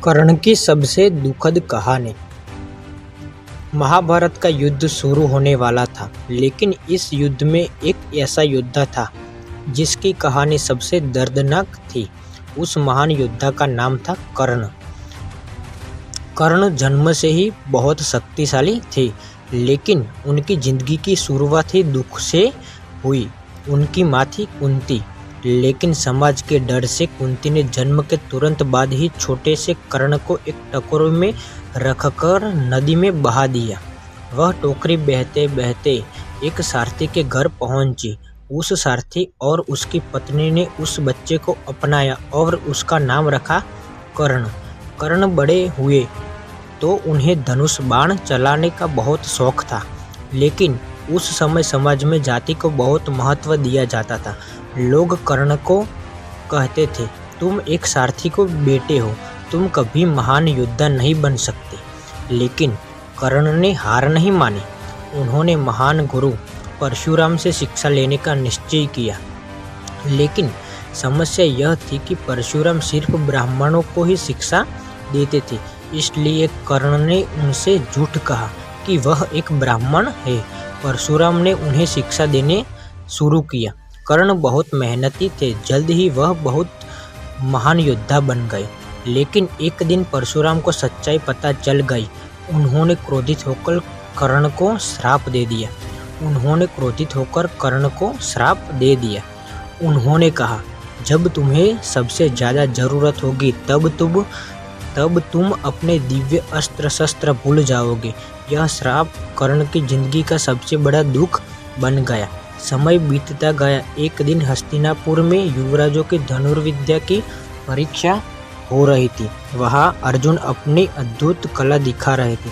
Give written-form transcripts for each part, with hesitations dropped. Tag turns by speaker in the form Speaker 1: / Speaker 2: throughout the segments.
Speaker 1: कर्ण की सबसे दुखद कहानी। महाभारत का युद्ध शुरू होने वाला था, लेकिन इस युद्ध में एक ऐसा योद्धा था जिसकी कहानी सबसे दर्दनाक थी। उस महान योद्धा का नाम था कर्ण। कर्ण जन्म से ही बहुत शक्तिशाली थे, लेकिन उनकी जिंदगी की शुरुआत ही दुख से हुई। उनकी माँ थी कुंती, लेकिन समाज के डर से कुंती ने जन्म के तुरंत बाद ही छोटे से कर्ण को एक टोकरी में रखकर नदी में बहा दिया। वह टोकरी बहते बहते एक सारथी के घर पहुंची। उस सारथी और उसकी पत्नी ने उस बच्चे को अपनाया और उसका नाम रखा कर्ण। कर्ण बड़े हुए तो उन्हें धनुष बाण चलाने का बहुत शौक था, लेकिन उस समय समाज में जाति को बहुत महत्व दिया जाता था। लोग कर्ण को कहते थे, तुम एक सारथी को बेटे हो, तुम कभी महान योद्धा नहीं बन सकते। लेकिन कर्ण ने हार नहीं मानी। उन्होंने महान गुरु परशुराम से शिक्षा लेने का निश्चय किया, लेकिन समस्या यह थी कि परशुराम सिर्फ ब्राह्मणों को ही शिक्षा देते थे। इसलिए कर्ण ने उनसे झूठ कहा कि वह एक ब्राह्मण है। परशुराम ने उन्हें शिक्षा देने शुरू किया। कर्ण बहुत मेहनती थे, जल्द ही वह बहुत महान योद्धा बन गए। लेकिन एक दिन परशुराम को सच्चाई पता चल गई। उन्होंने क्रोधित होकर कर्ण को श्राप दे दिया। उन्होंने कहा, जब तुम्हें सबसे ज़्यादा ज़रूरत होगी तब तुम अपने दिव्य अस्त्र शस्त्र भूल जाओगे। यह श्राप कर्ण की जिंदगी का सबसे बड़ा दुख बन गया। समय बीतता गया। एक दिन हस्तिनापुर में युवराजों की धनुर्विद्या की परीक्षा हो रही थी। वहाँ अर्जुन अपनी अद्भुत कला दिखा रहे थे।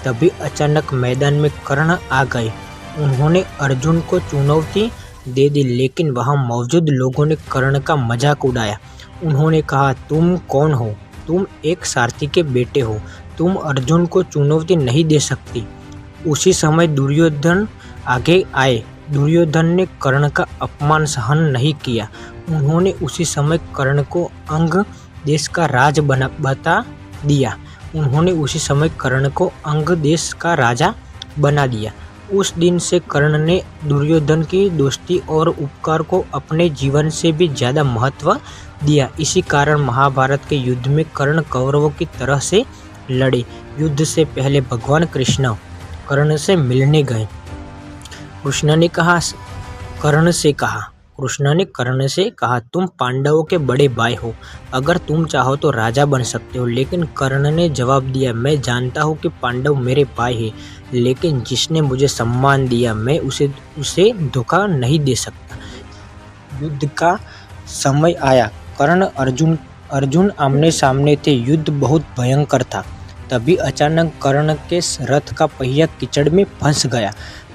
Speaker 1: तभी अचानक मैदान में कर्ण आ गए। उन्होंने अर्जुन को चुनौती दे दी, लेकिन वहाँ मौजूद लोगों ने कर्ण का मजाक उड़ाया। उन्होंने कहा, तुम कौन हो? तुम एक सारथी के बेटे हो, तुम अर्जुन को चुनौती नहीं दे सकती। उसी समय दुर्योधन आगे आए। दुर्योधन ने कर्ण का अपमान सहन नहीं किया। उन्होंने उसी समय कर्ण को अंग देश का राजा बना दिया। उस दिन से कर्ण ने दुर्योधन की दोस्ती और उपकार को अपने जीवन से भी ज़्यादा महत्व दिया। इसी कारण महाभारत के युद्ध में कर्ण कौरवों की तरह से लड़े। युद्ध से पहले भगवान कृष्ण कर्ण से मिलने गए। कृष्ण ने कर्ण से कहा, तुम पांडवों के बड़े भाई हो, अगर तुम चाहो तो राजा बन सकते हो। लेकिन कर्ण ने जवाब दिया, मैं जानता हूँ कि पांडव मेरे भाई है, लेकिन जिसने मुझे सम्मान दिया मैं उसे धोखा नहीं दे सकता। युद्ध का समय आया। कर्ण अर्जुन आमने सामने थे। युद्ध बहुत भयंकर था। तभी अचानक कर्ण के रथ का पहिया कीचड़ में फंस गया।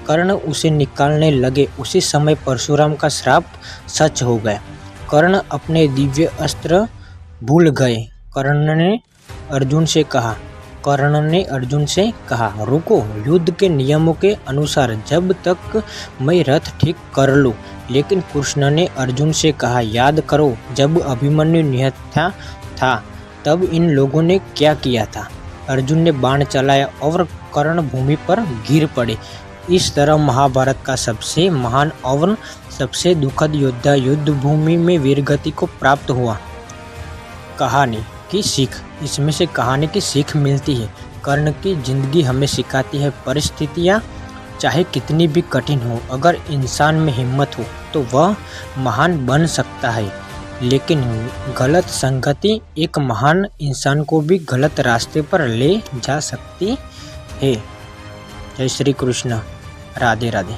Speaker 1: कर्ण उसे निकालने लगे। उसी समय परशुराम का श्राप सच हो गया। कर्ण अपने दिव्य अस्त्र भूल गए। कर्ण ने अर्जुन से कहा, रुको, युद्ध के नियमों के अनुसार जब तक मैं रथ ठीक कर लूं। लेकिन कृष्ण ने अर्जुन से कहा, याद करो, जब अभिमन्यु निहत्था था तब इन लोगों ने क्या किया था। अर्जुन ने बाण चलाया और कर्ण भूमि पर गिर पड़े। इस तरह महाभारत का सबसे महान और सबसे दुखद योद्धा युद्ध भूमि में वीरगति को प्राप्त हुआ। कहानी की सीख। इसमें से कहानी की सीख मिलती है, कर्ण की जिंदगी हमें सिखाती है, परिस्थितियाँ चाहे कितनी भी कठिन हो, अगर इंसान में हिम्मत हो तो वह महान बन सकता है। लेकिन गलत संगति एक महान इंसान को भी गलत रास्ते पर ले जा सकती है। जय श्री कृष्ण। राधे राधे।